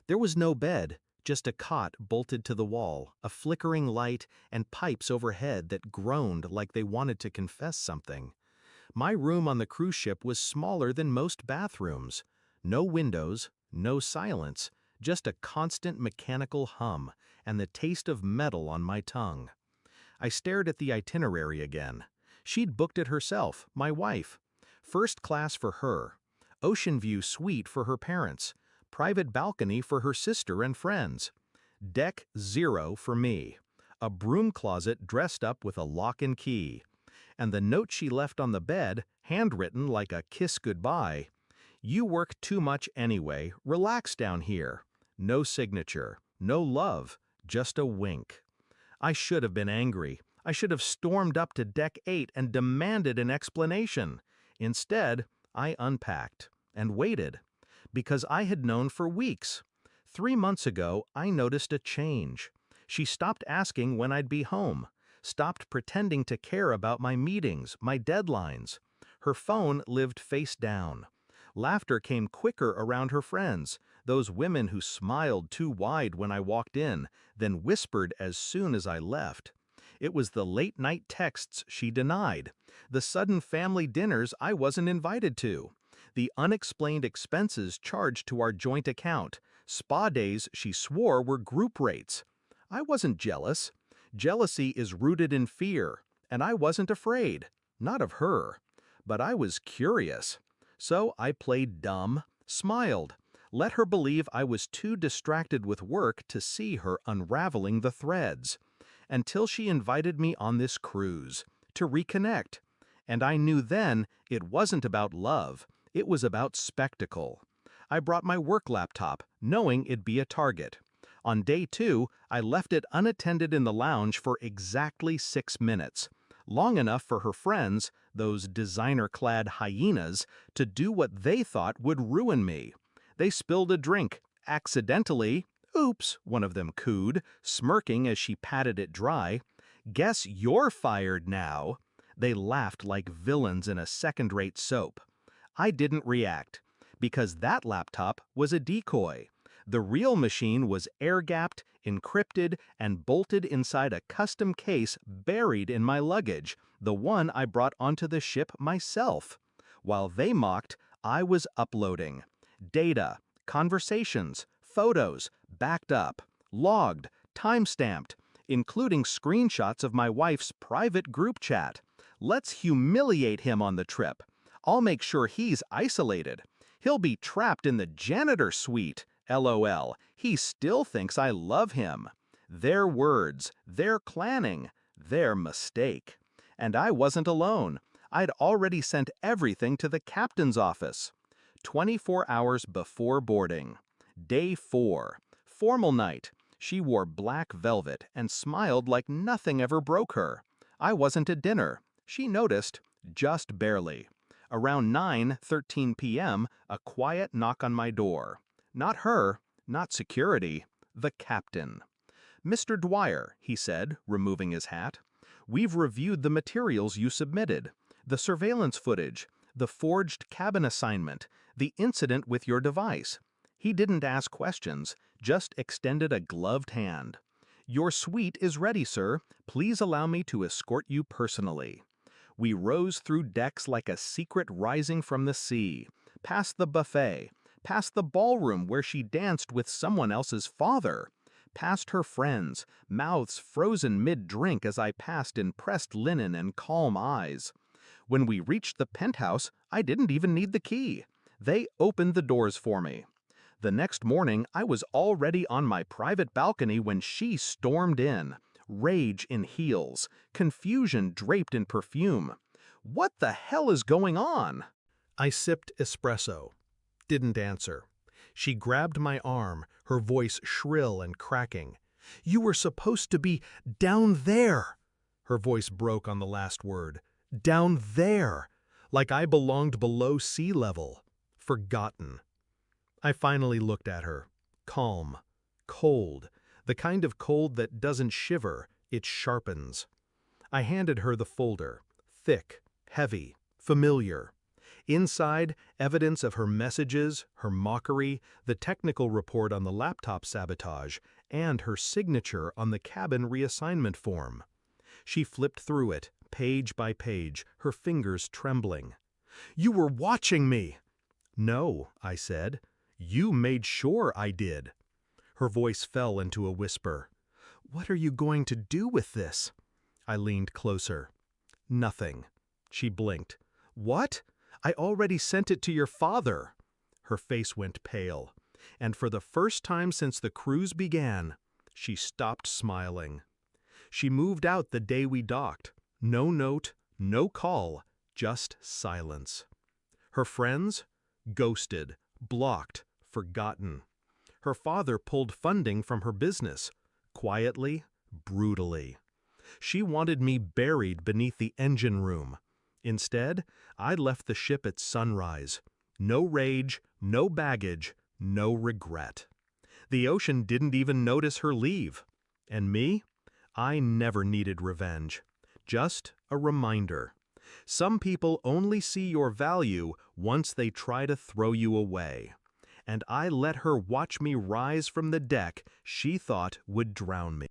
There was no bed, just a cot bolted to the wall, a flickering light, and pipes overhead that groaned like they wanted to confess something. My room on the cruise ship was smaller than most bathrooms. No windows, no silence, just a constant mechanical hum and the taste of metal on my tongue. I stared at the itinerary again. She'd booked it herself, my wife. First class for her. Ocean view suite for her parents. Private balcony for her sister and friends. Deck 0 for me. A broom closet dressed up with a lock and key. And the note she left on the bed, handwritten like a kiss goodbye. You work too much anyway, relax down here. No signature, no love, just a wink. I should have been angry. I should have stormed up to Deck 8 and demanded an explanation. Instead, I unpacked and waited, because I had known for weeks. 3 months ago, I noticed a change. She stopped asking when I'd be home, stopped pretending to care about my meetings, my deadlines. Her phone lived face down. Laughter came quicker around her friends, those women who smiled too wide when I walked in, then whispered as soon as I left. It was the late-night texts she denied, the sudden family dinners I wasn't invited to, the unexplained expenses charged to our joint account, spa days she swore were group rates. I wasn't jealous. Jealousy is rooted in fear, and I wasn't afraid, not of her. But I was curious. So I played dumb, smiled, let her believe I was too distracted with work to see her unraveling the threads. Until she invited me on this cruise, to reconnect. And I knew then it wasn't about love, it was about spectacle. I brought my work laptop, knowing it'd be a target. On day 2, I left it unattended in the lounge for exactly 6 minutes. Long enough for her friends, those designer-clad hyenas, to do what they thought would ruin me. They spilled a drink, accidentally. Oops, one of them cooed, smirking as she patted it dry. Guess you're fired now. They laughed like villains in a second-rate soap. I didn't react, because that laptop was a decoy. The real machine was air-gapped, encrypted, and bolted inside a custom case buried in my luggage, the one I brought onto the ship myself. While they mocked, I was uploading. Data, conversations, photos, backed up, logged, time-stamped, including screenshots of my wife's private group chat. Let's humiliate him on the trip. I'll make sure he's isolated. He'll be trapped in the janitor suite. LOL, he still thinks I love him. Their words, their planning, their mistake. And I wasn't alone. I'd already sent everything to the captain's office. 24 hours before boarding. Day 4. Formal night. She wore black velvet and smiled like nothing ever broke her. I wasn't at dinner. She noticed, just barely. Around 9:13 p.m., a quiet knock on my door. Not her, not security, the captain. "Mr. Dwyer," he said, removing his hat, "we've reviewed the materials you submitted, the surveillance footage, the forged cabin assignment, the incident with your device." He didn't ask questions, just extended a gloved hand. "Your suite is ready, sir. Please allow me to escort you personally." We rose through decks like a secret rising from the sea, past the buffet, past the ballroom where she danced with someone else's father, past her friends, mouths frozen mid-drink as I passed in pressed linen and calm eyes. When we reached the penthouse, I didn't even need the key. They opened the doors for me. The next morning, I was already on my private balcony when she stormed in. Rage in heels, confusion draped in perfume. What the hell is going on? I sipped espresso. Didn't answer. She grabbed my arm, her voice shrill and cracking. "You were supposed to be down there." Her voice broke on the last word. Down there. Like I belonged below sea level. Forgotten. I finally looked at her. Calm. Cold. The kind of cold that doesn't shiver, it sharpens. I handed her the folder. Thick, heavy, familiar. Inside, evidence of her messages, her mockery, the technical report on the laptop sabotage, and her signature on the cabin reassignment form. She flipped through it, page by page, her fingers trembling. "You were watching me!" "No," I said. "You made sure I did." Her voice fell into a whisper. "What are you going to do with this?" I leaned closer. "Nothing." She blinked. "What? I already sent it to your father." Her face went pale, and for the first time since the cruise began, she stopped smiling. She moved out the day we docked. No note, no call, just silence. Her friends? Ghosted, blocked, forgotten. Her father pulled funding from her business, quietly, brutally. She wanted me buried beneath the engine room. Instead, I left the ship at sunrise. No rage, no baggage, no regret. The ocean didn't even notice her leave. And me? I never needed revenge. Just a reminder. Some people only see your value once they try to throw you away. And I let her watch me rise from the deck she thought would drown me.